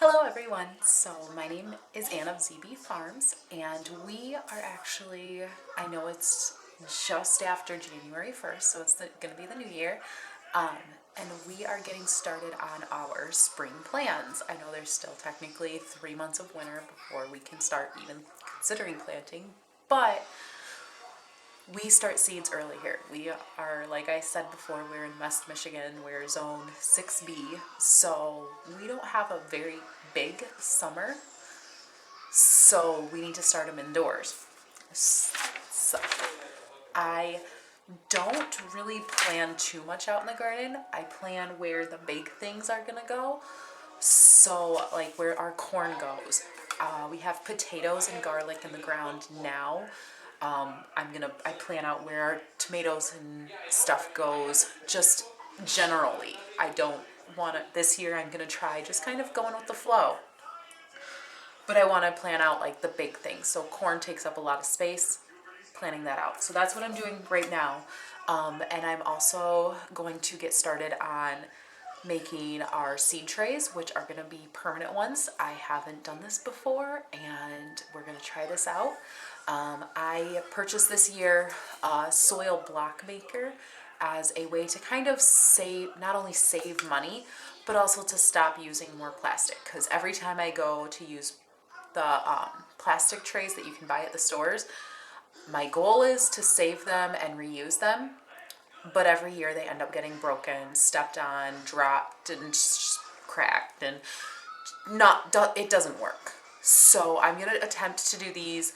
Hello everyone, so my name is Ann of ZB Farms and we are actually, I know it's just after January 1st, so it's going to be the new year, um, and we are getting started on our spring plans. I know there's still technically 3 months of winter before we can start even considering planting, but we start seeds early here. We are, like I said before, we're in West Michigan, we're zone 6B, so we don't have a very big summer, so we need to start them indoors. So I don't really plan too much out in the garden. I plan where the big things are gonna go. So like where our corn goes. We have potatoes and garlic in the ground now. I plan out where our tomatoes and stuff goes, just generally. I don't want to, this year I'm gonna try just kind of going with the flow. But I want to plan out like the big things. So corn takes up a lot of space, planning that out. So that's what I'm doing right now. And I'm also going to get started on making our seed trays, which are going to be permanent ones. I haven't done this before and we're going to try this out. I purchased this year a soil block maker as a way to kind of save, not only save money, but also to stop using more plastic. Because every time I go to use the plastic trays that you can buy at the stores, my goal is to save them and reuse them, but every year they end up getting broken, stepped on, dropped, and cracked, and it doesn't work. So I'm going to attempt to do these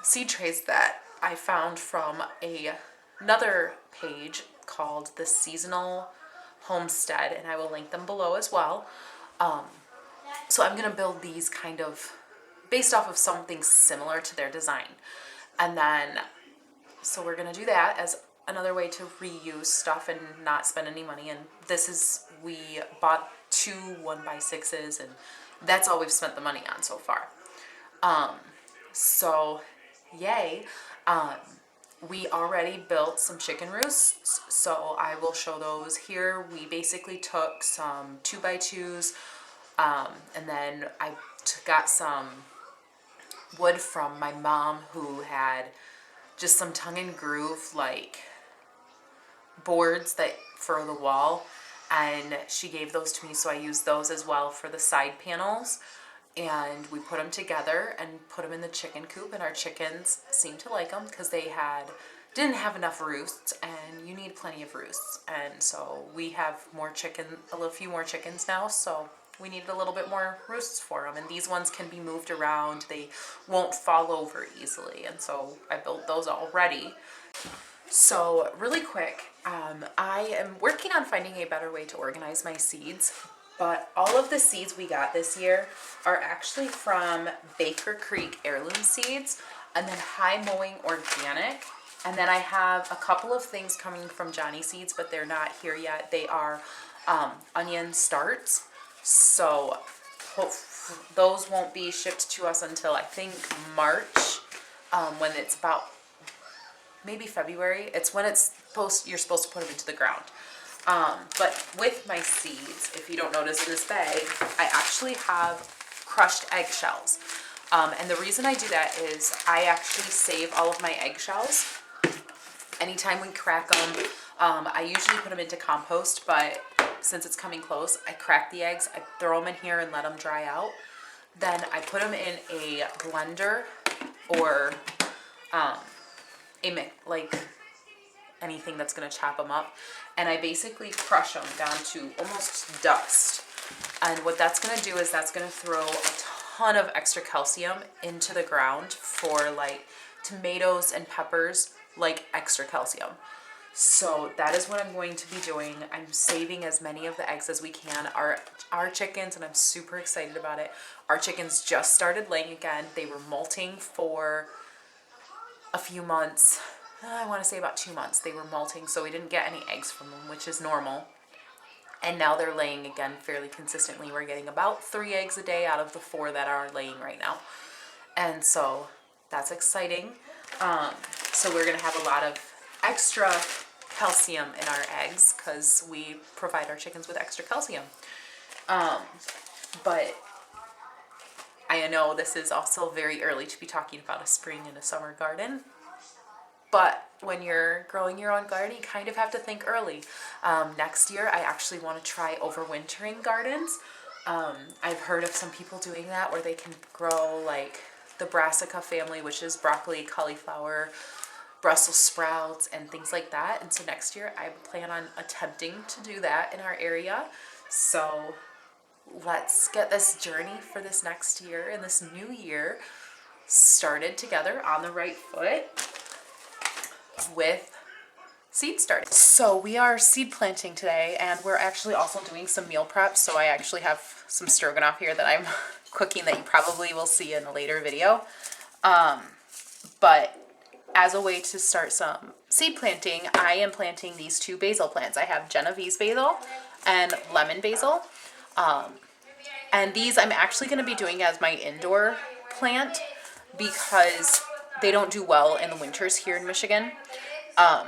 seed trays that I found from another page called the Seasonal Homestead, and I will link them below as well. So I'm going to build these kind of based off of something similar to their design. And then, so we're going to do that as another way to reuse stuff and not spend any money. And this is, we bought 2 1x6s and that's all we've spent the money on so far. So yay. We already built some chicken roosts, so I will show those here. We basically took some 2x2s, and then I got some wood from my mom who had just some tongue and groove like boards that for the wall, and she gave those to me, so I used those as well for the side panels. And we put them together and put them in the chicken coop, and our chickens seemed to like them because they didn't have enough roosts, and you need plenty of roosts. And so we have a few more chickens now, so we needed a little bit more roosts for them. And these ones can be moved around, they won't fall over easily, and so I built those already. So really quick, I am working on finding a better way to organize my seeds. But all of the seeds we got this year are actually from Baker Creek Heirloom Seeds, and then High Mowing Organic. And then I have a couple of things coming from Johnny Seeds, but they're not here yet. They are onion starts. So those won't be shipped to us until I think March, when it's about maybe February. It's when you're supposed to put them into the ground. But with my seeds, if you don't notice in this bag, I actually have crushed eggshells. And the reason I do that is I actually save all of my eggshells. Anytime we crack them, I usually put them into compost, but since it's coming close, I crack the eggs, I throw them in here and let them dry out. Then I put them in a blender or anything that's going to chop them up, and I basically crush them down to almost dust. And what that's going to do is that's going to throw a ton of extra calcium into the ground for like tomatoes and peppers, like extra calcium. So that is what I'm going to be doing. I'm saving as many of the eggs as we can. Our chickens, and I'm super excited about it, our chickens just started laying again. They were molting for a few months. I want to say about 2 months they were molting, so we didn't get any eggs from them, which is normal. And now they're laying again fairly consistently. We're getting about 3 eggs a day out of the 4 that are laying right now. And so that's exciting. So we're going to have a lot of extra calcium in our eggs because we provide our chickens with extra calcium. But I know this is also very early to be talking about a spring and a summer garden. But when you're growing your own garden, you kind of have to think early. Next year, I actually want to try overwintering gardens. I've heard of some people doing that where they can grow like the brassica family, which is broccoli, cauliflower, Brussels sprouts, and things like that. And so next year, I plan on attempting to do that in our area. So let's get this journey for this next year and this new year started together on the right foot with seed starting. So we are seed planting today, and we're actually also doing some meal prep. So I actually have some stroganoff here that I'm cooking that you probably will see in a later video. But as a way to start some seed planting, I am planting these two basil plants. I have Genovese basil and lemon basil. And these I'm actually going to be doing as my indoor plant because they don't do well in the winters here in Michigan.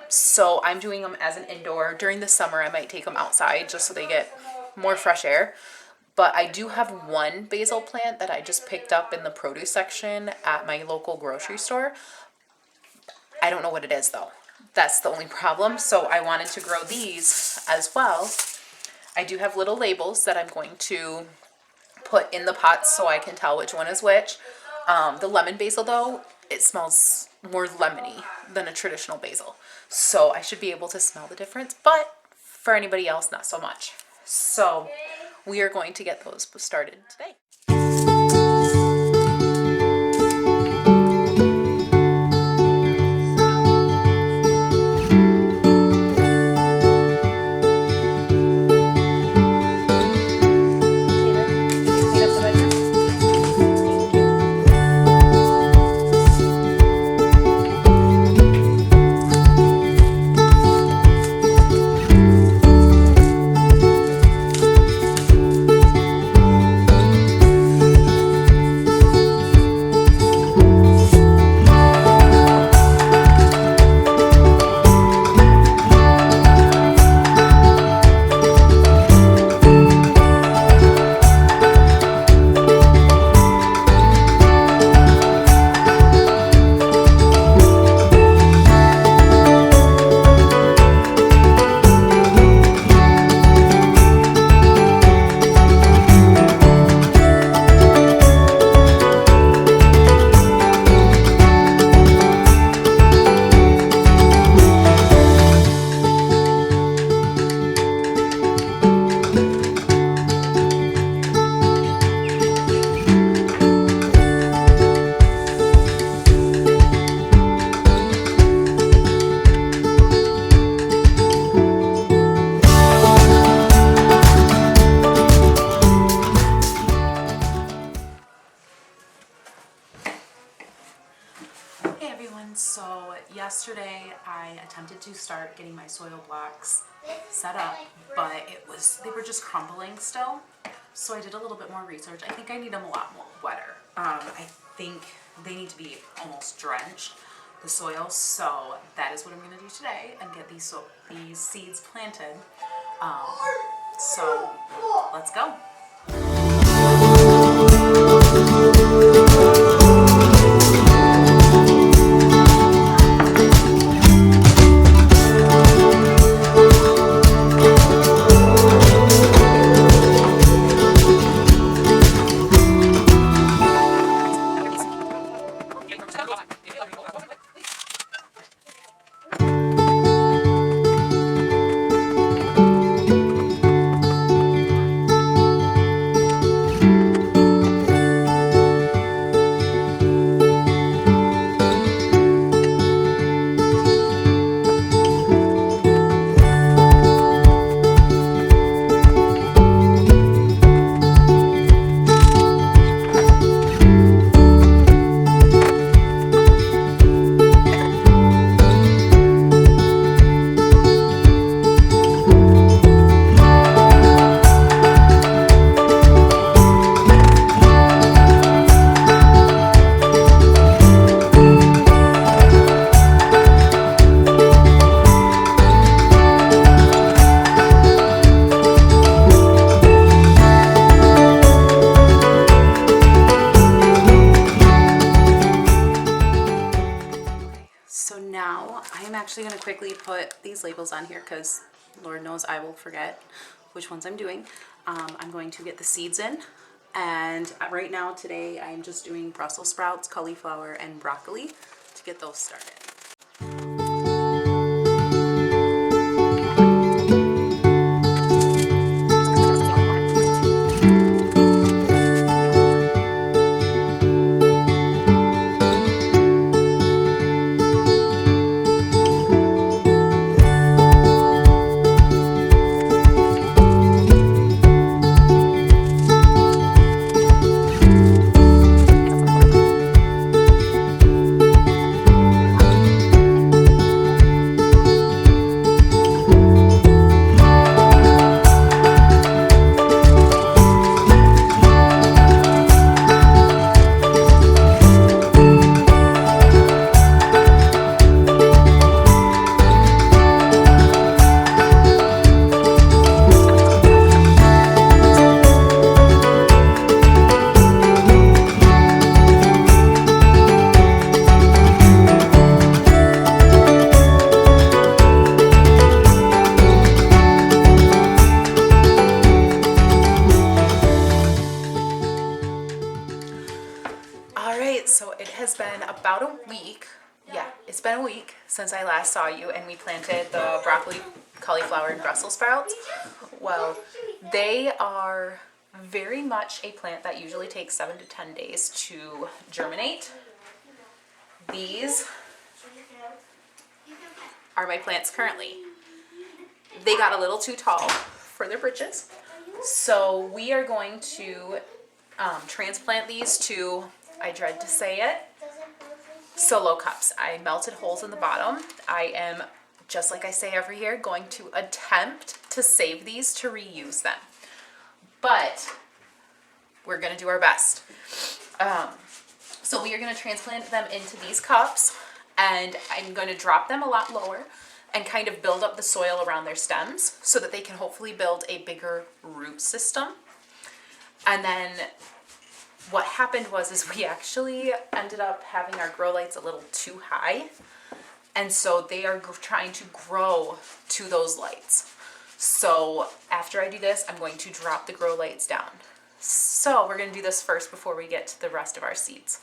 So I'm doing them as an indoor. During the summer, I might take them outside just so they get more fresh air. But I do have one basil plant that I just picked up in the produce section at my local grocery store. I don't know what it is though. That's the only problem. So I wanted to grow these as well. I do have little labels that I'm going to put in the pots so I can tell which one is which. The lemon basil though, it smells more lemony than a traditional basil. So I should be able to smell the difference, but for anybody else, not so much. So we are going to get those started today. Hey everyone, so yesterday I attempted to start getting my soil blocks set up, but they were just crumbling still. So I did a little bit more research. I think I need them a lot more wetter. I think they need to be almost drenched, the soil. So that is what I'm going to do today and get these seeds planted. So let's go. actually going to quickly put these labels on here because Lord knows I will forget which ones I'm doing. I'm going to get the seeds in, and right now today I'm just doing Brussels sprouts, cauliflower, and broccoli to get those started. So it has been about a week. Yeah, it's been a week since I last saw you and we planted the broccoli, cauliflower, and Brussels sprouts. Well, they are very much a plant that usually takes 7 to 10 days to germinate. These are my plants currently. They got a little too tall for their britches. So we are going to transplant these to, I dread to say it, solo cups. I melted holes in the bottom. I am, just like I say every year, going to attempt to save these to reuse them. But we're going to do our best. So we are going to transplant them into these cups, and I'm going to drop them a lot lower and kind of build up the soil around their stems so that they can hopefully build a bigger root system. And then what happened is we actually ended up having our grow lights a little too high, and so they are trying to grow to those lights. So after I do this, I'm going to drop the grow lights down. So we're going to do this first before we get to the rest of our seeds.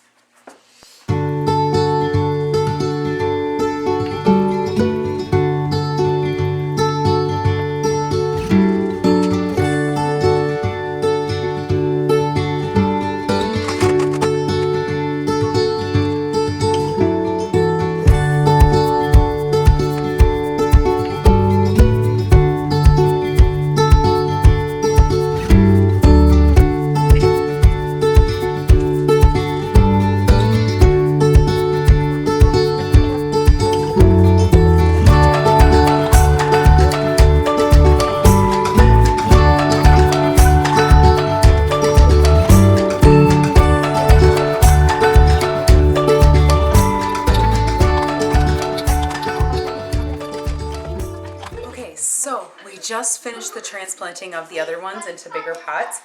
So we just finished the transplanting of the other ones into bigger pots.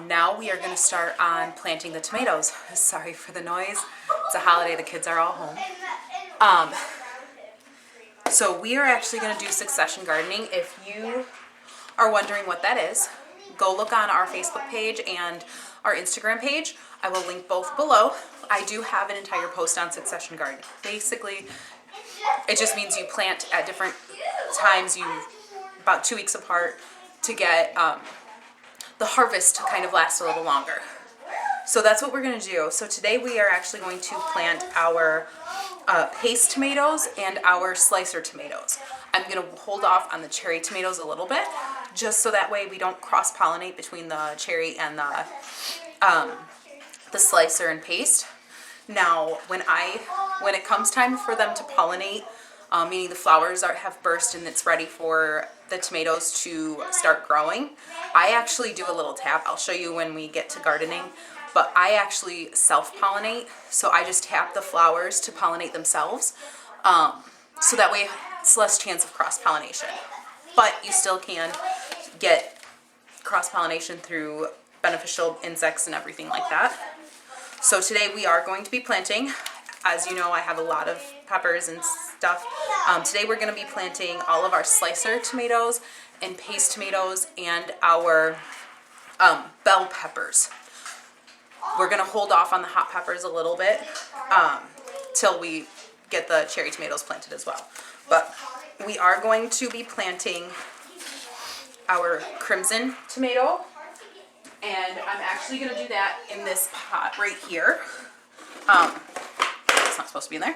Now we are going to start on planting the tomatoes. Sorry for the noise. It's a holiday. The kids are all home. So we are actually going to do succession gardening. If you are wondering what that is, go look on our Facebook page and our Instagram page. I will link both below. I do have an entire post on succession gardening. Basically, it just means you plant at different times, about 2 weeks apart, to get the harvest to kind of last a little longer. So that's what we're going to do. So today we are actually going to plant our paste tomatoes and our slicer tomatoes. I'm going to hold off on the cherry tomatoes a little bit, just so that way we don't cross-pollinate between the cherry and the slicer and paste. Now, when it comes time for them to pollinate, meaning the flowers have burst and it's ready for the tomatoes to start growing, I actually do a little tap. I'll show you when we get to gardening, but I actually self-pollinate. So I just tap the flowers to pollinate themselves, so that way it's less chance of cross-pollination. But you still can get cross-pollination through beneficial insects and everything like that. So today we are going to be planting. As you know, I have a lot of peppers and stuff. Today we're going to be planting all of our slicer tomatoes and paste tomatoes and our bell peppers. We're going to hold off on the hot peppers a little bit till we get the cherry tomatoes planted as well. But we are going to be planting our crimson tomato, and I'm actually going to do that in this pot right here. It's not supposed to be in there.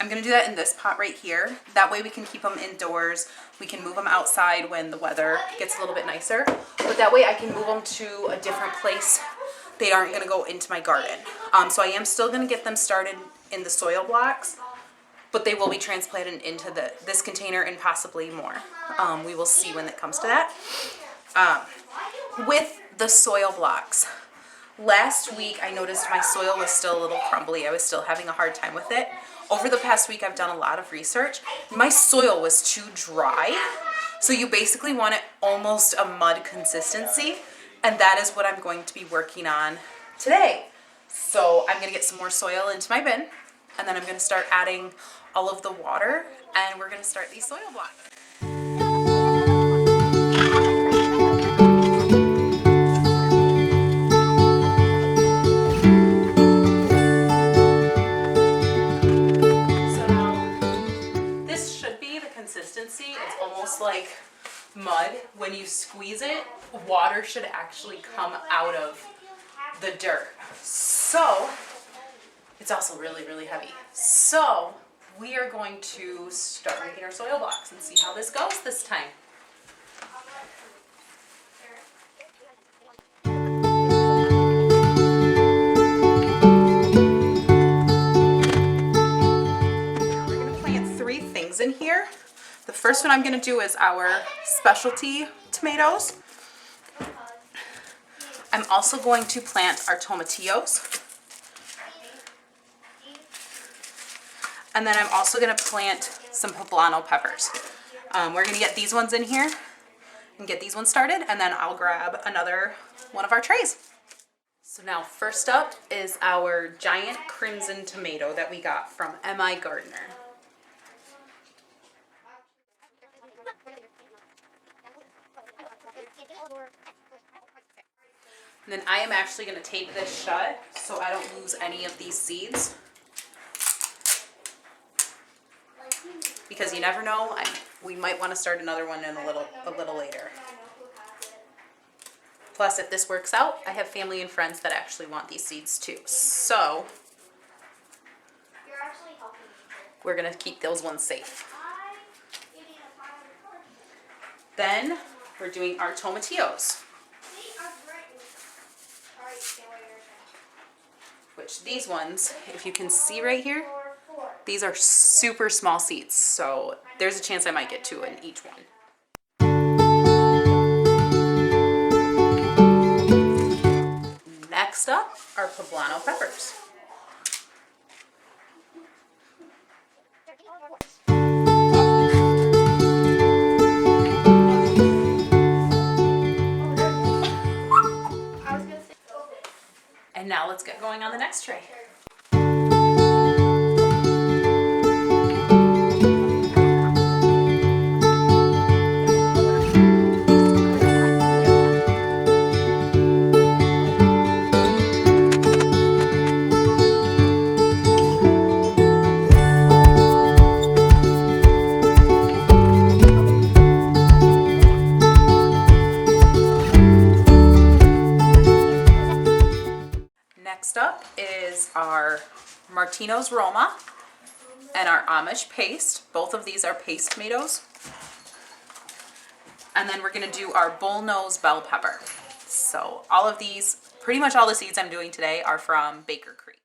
I'm going to do that in this pot right here. That way we can keep them indoors. We can move them outside when the weather gets a little bit nicer. But that way I can move them to a different place. They aren't going to go into my garden. So I am still going to get them started in the soil blocks, but they will be transplanted into this container and possibly more. We will see when it comes to that. With the soil blocks, last week I noticed my soil was still a little crumbly. I was still having a hard time with it. Over the past week I've done a lot of research. My soil was too dry. So you basically want it almost a mud consistency. And that is what I'm going to be working on today. So I'm going to get some more soil into my bin. And then I'm going to start adding all of the water. And we're going to start these soil blocks. So now, this should be the consistency. It's almost like mud. When you squeeze it, water should actually come out of the dirt. So it's also really, really heavy. So we are going to start making our soil blocks and see how this goes this time. We're going to plant 3 things in here. The first one I'm going to do is our specialty tomatoes. I'm also going to plant our tomatillos. And then I'm also going to plant some Poblano peppers. We're going to get these ones in here and get these ones started, and then I'll grab another one of our trays. So now first up is our giant crimson tomato that we got from M.I. Gardner. And then I am actually going to tape this shut so I don't lose any of these seeds. Because you never know, we might want to start another one in a little later. Plus, if this works out, I have family and friends that actually want these seeds too. So we're going to keep those ones safe. Then we're doing our tomatillos. Which these ones, if you can see right here, these are super small seeds, so there's a chance I might get 2 in each one. Next up are Poblano peppers. And now let's get going on the next tray. Next up is our Martino's Roma and our Amish paste. Both of these are paste tomatoes. And then we're going to do our bullnose bell pepper. So all of these, pretty much all the seeds I'm doing today are from Baker Creek.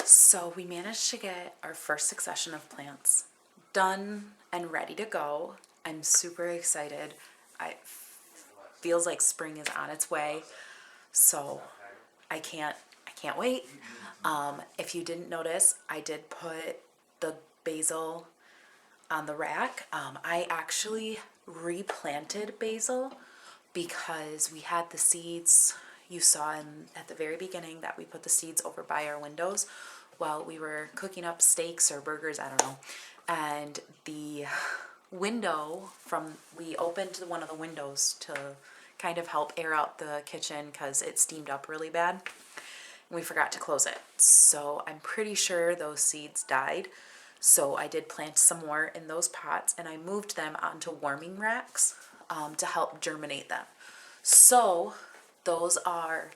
So we managed to get our first succession of plants done and ready to go. I'm super excited. I feels like spring is on its way, so I can't wait. If you didn't notice, I did put the basil on the rack. I actually replanted basil because we had the seeds. You saw at the very beginning that we put the seeds over by our windows while we were cooking up steaks or burgers, I don't know. And the window we opened one of the windows to kind of help air out the kitchen because it steamed up really bad. We forgot to close it. So I'm pretty sure those seeds died. So I did plant some more in those pots and I moved them onto warming racks to help germinate them. So those are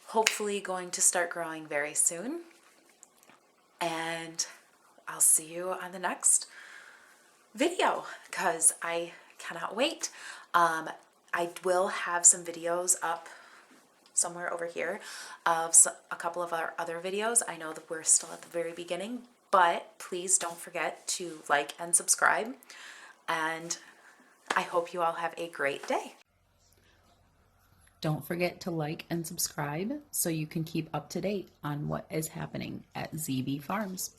hopefully going to start growing very soon. And I'll see you on the next video because I cannot wait. I will have some videos up somewhere over here of a couple of our other videos. I know that we're still at the very beginning, but please don't forget to like and subscribe. And I hope you all have a great day. Don't forget to like and subscribe so you can keep up to date on what is happening at ZB Farms.